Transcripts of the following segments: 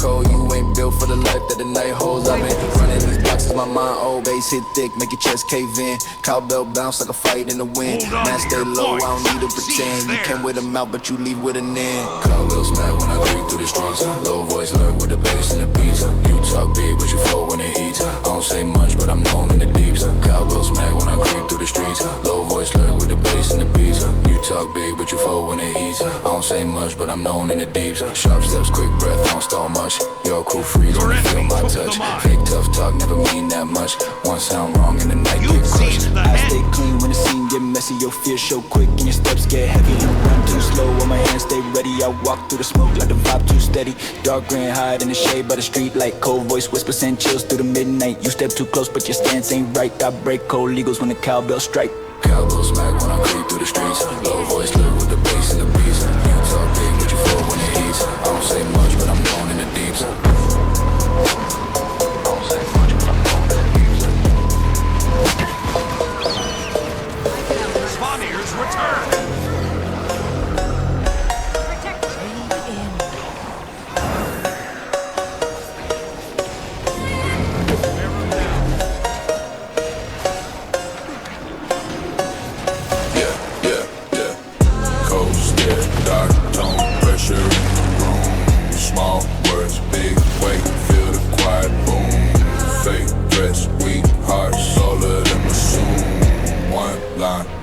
cold. You ain't built for the life that the night holds. I've been running these boxes, my mind old. Bass hit thick, make your chest cave in. Cowbell bounce like a fight in the wind. Man, stay low, I don't need to pretend. You came with a mouth, but you leave with an end. Cowbell smack when I creep through the streets. Low voice lurk with the bass and the beats. You talk big, but you flow when it eats. I don't say much, but I'm known in the deeps. Cowbell smack when I creep through the streets. Low voice lurk with the bass and the beats. You talk big, but you flow when it eats. I don't say much, but I'm known in the deeps. Sharp steps, quick breath, I don't stall much. Your crew freeze when you feel my touch. Fake tough talk never mean that much. One sound wrong in the night get crushed. I stay clean when the scene get messy. Your fear show quick and your steps get heavy. You run too slow when my hands stay ready. I walk through the smoke like the vibe too steady. Dark green hide in the shade by the street light. Cold voice whispers send chills through the midnight. You step too close but your stance ain't right. I break cold legals when the cowbell strike. Cowbell smack when I creep through the streets. Low voice live with the bass and the beats. You talk big but you flow when it eats. I don't say much but I'm known in the deeps.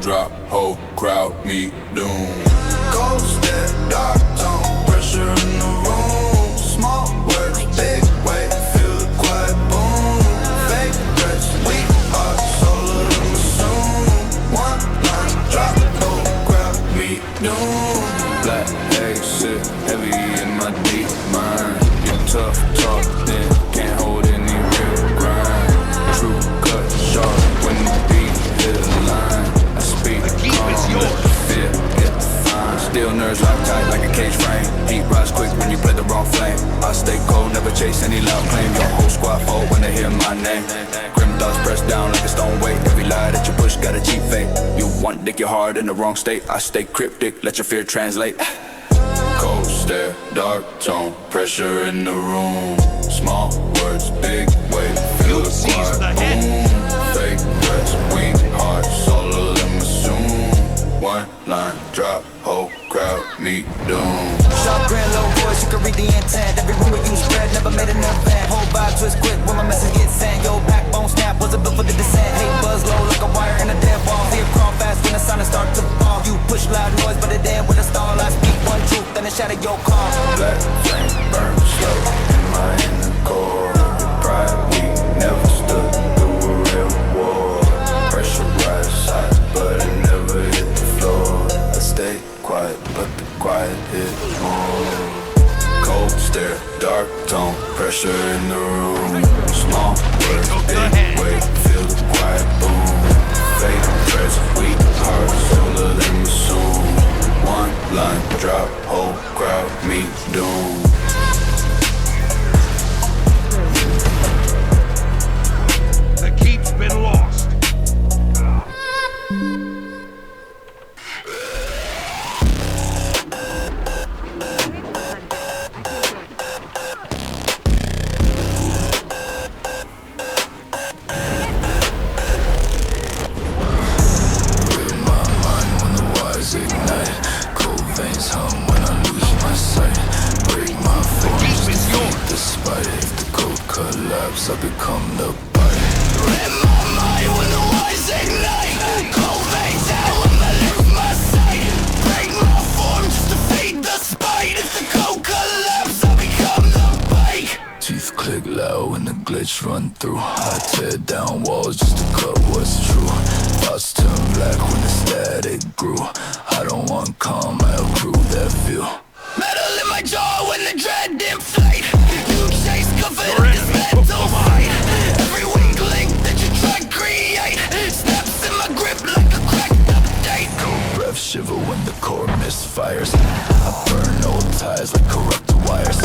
Drop, whole crowd, meet doom. Cold stare, dark tone, pressure in the room. Small words, big weight, feel the quiet boom. Fake dress, weak heart, solar in the zoom. One line, drop, whole crowd, meet doom. Black egg sit heavy in my deep mind. You tough talk, then can't hold any real grind. True cut, sharp when the beat hit a line. Fear, get defined. Still nerves locked tight like a cage frame. Heat rise quick when you play the wrong flame. I stay cold, never chase any loud claim. Your whole squad fold when they hear my name. Grim thoughts pressed down like a stone weight. Every lie that you push got a cheap fate. You want dick your heart in the wrong state. I stay cryptic, let your fear translate. Cold stare, dark tone, pressure in the room. Small words, big weight, feel the quiet boom. Fake threats, weak heart, solar in my zoom. One line, drop, whole crowd, meet doom. Sharp grand, low voice, you can read the intent. Every rumor you spread, never made an event. Whole vibe twist quick when my message gets sent. Yo, backbone snap, wasn't built for the descent. Hate buzz low like a wire in a dead ball. Fear crawl fast when the silence start to fall. You push loud noise, but it end with a stall. I speak one truth, then it shatter your call. Black flame burn slow in my inner core. Your pride, we never stood through a real war. Pressure rise high, but it never hit the floor. I stay quiet, but the quiet hit more. Cold stare, dark tone, pressure in the room. Small words, big weight, feel the quiet boom. Fake threats, weak heart, solar in the zoom. One line, drop, whole crowd, meet doom. The keep's been lost. I become the bite. In my mind when the wires ignite. Cold veins out when I lift my sight. Break my form just to feed the spite. If the cold collapse, I become the bite. Teeth click loud when the glitch run through. I tear down walls just to cut what's true. Thoughts turn black when the static grew. I don't want calm, I accrue that view. Metal in my jaw when the dread inflate. You chase confidence, mental fight. Every weak link that you try to create snaps in my grip like a cracked update. Cold breath shiver when the core misfires. I burn old ties like corrupt wires.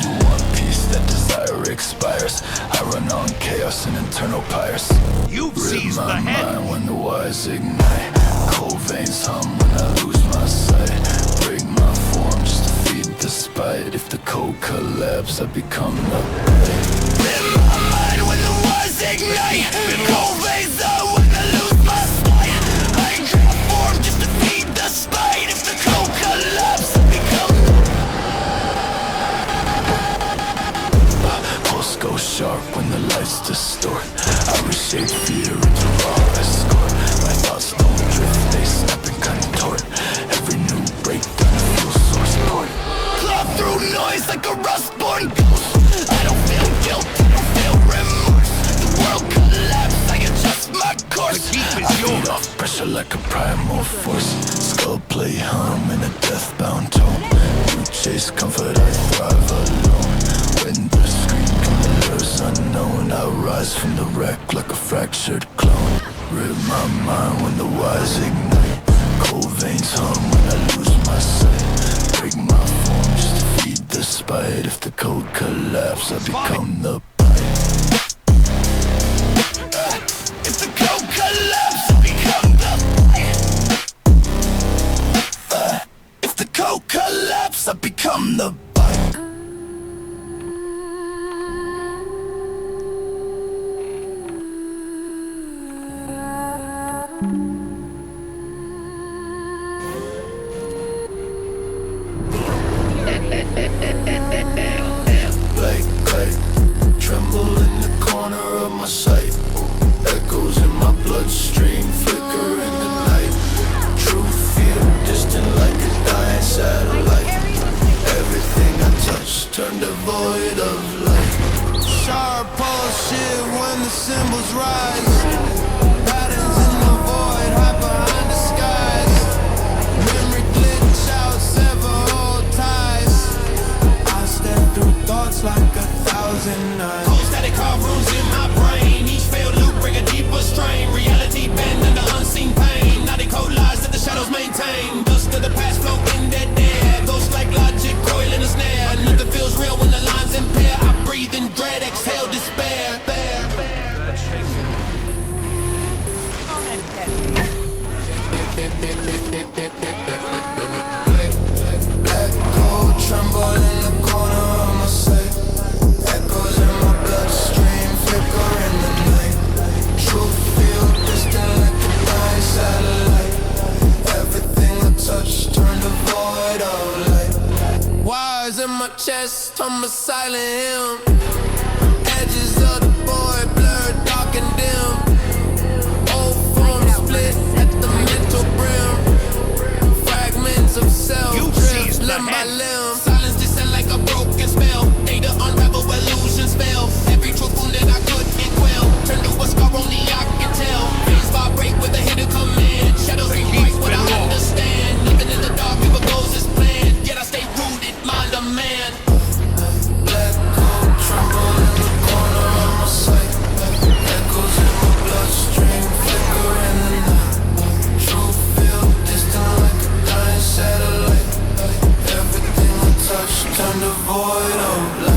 You want peace, that desire expires. I run on chaos and internal pyres. You've Rip seized my the head. mind when the wires ignite. Cold veins hum when I lose my sight. Break my form just to feed the spite. bite. If the code collapse, I become the In my mind when the wars ignite, cold veins out when I lose my sight. I transform just to feed the spite. If the code collapse, I become pulse goes sharp when the lights distort. I reshape fear into raw escort. My thoughts don't drift, they snap and contort. Every new breakdown a fuel source port. claw through noise like a rust-born ghost. I don't feel guilt, I don't feel remorse. The world collapsed, I adjust my course. The keep is I feed yours. off pressure like a primal force. Skull play hum in a death-bound tone. You chase comfort, I thrive alone. When the scream colors unknown, I rise from the wreck like a fractured clone. Rip my mind when the wires ignite. Cold veins hum when I lose my sight. Break my form just to feed the spite. If the code collapse, I become the bite. If the code collapse, I become the If the code collapse, I become the bite. Like kite, tremble in the corner of my sight. Echoes in my bloodstream, flicker in the night. True fear, distant like a dying satellite. Everything I touch turned devoid of light. Sharp pulse shit when the cymbals rise. Patterns in the void, hide behind the skies. Memory glitch out, sever old ties. I step through thoughts like 1,000 nights. Cold static carve rooms in my brain. Each failed loop bring a deeper strain. Reality bend under unseen pain. Now they code lies that the shadows maintain. Dust of the past float in dead air. Ghosts like logic coil in a snare. Nothing feels real when the lines impair. I breathe in dread, exhale despair. Echo tremble in the corner of my sight. Echoes in my bloodstream, flicker in the night. Truth feel distant like a dying satellite. Everything I touch turned devoid of light. Wires in my chest, I'm a silent hymn. Edges of the void, blurred, dark and dim. Old form split at the mental brim. Fragments of self You drift seized the limb by head. limb. Silence descend like a broken spell. Data unravel, illusions fail. Every truth wound that I couldn't quell. Turn to a scar only I can tell. Veins vibrate with a hidden command. Shadows rewrite what I understand. Living in the dark, never goes as planned. Yet I stay rooted, mind a man. Black coat tremble in the corner of my sight. Echoes in my bloodstream, flicker in the night. Truth feel distant like a dying satellite. Everything I touch turned devoid of light.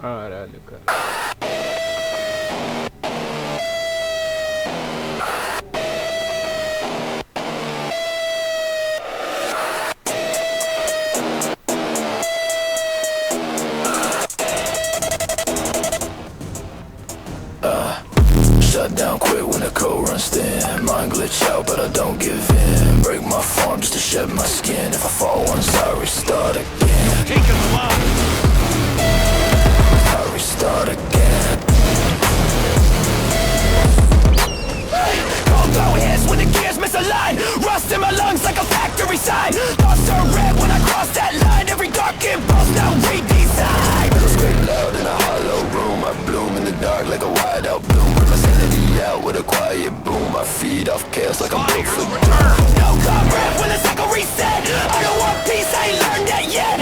Caralho, cara. Shut down quick when the code runs thin. Mind glitch out, but I don't give in. Break my form just to shed my skin. If I fall once, I restart again. Take him alive. I restart again. Cold glow hits when the gears misalign. Rust in my lungs like a factory sign. Thoughts turn red when I cross that line. Every dark impulse now redesign. Metal scrape loud in a hollow room. I bloom in the dark like a wide out bloom. Bring my sanity out with a quiet boom. I feed off chaos like I'm built for doom. No comrade when the cycle reset. I don't want peace, I ain't learned that yet.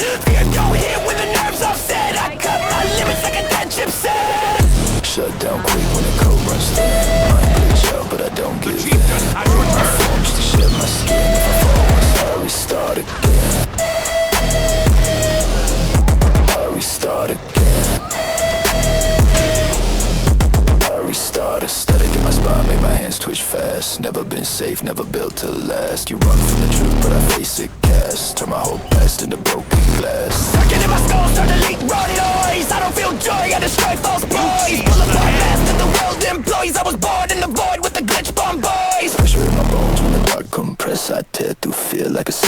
in my spine, make my hands twitch fast. Never been safe, never built to last. You run from the truth, but I face it cast. Turn my whole past into broken glass. Sucking in my skull, start to leak raw noise. I don't feel joy, I destroy false boys. Pull apart fast to the world employees. I was born in the void with the glitch bomb boys. Pressure in my bones when the dark compress. I tear through fear like a system.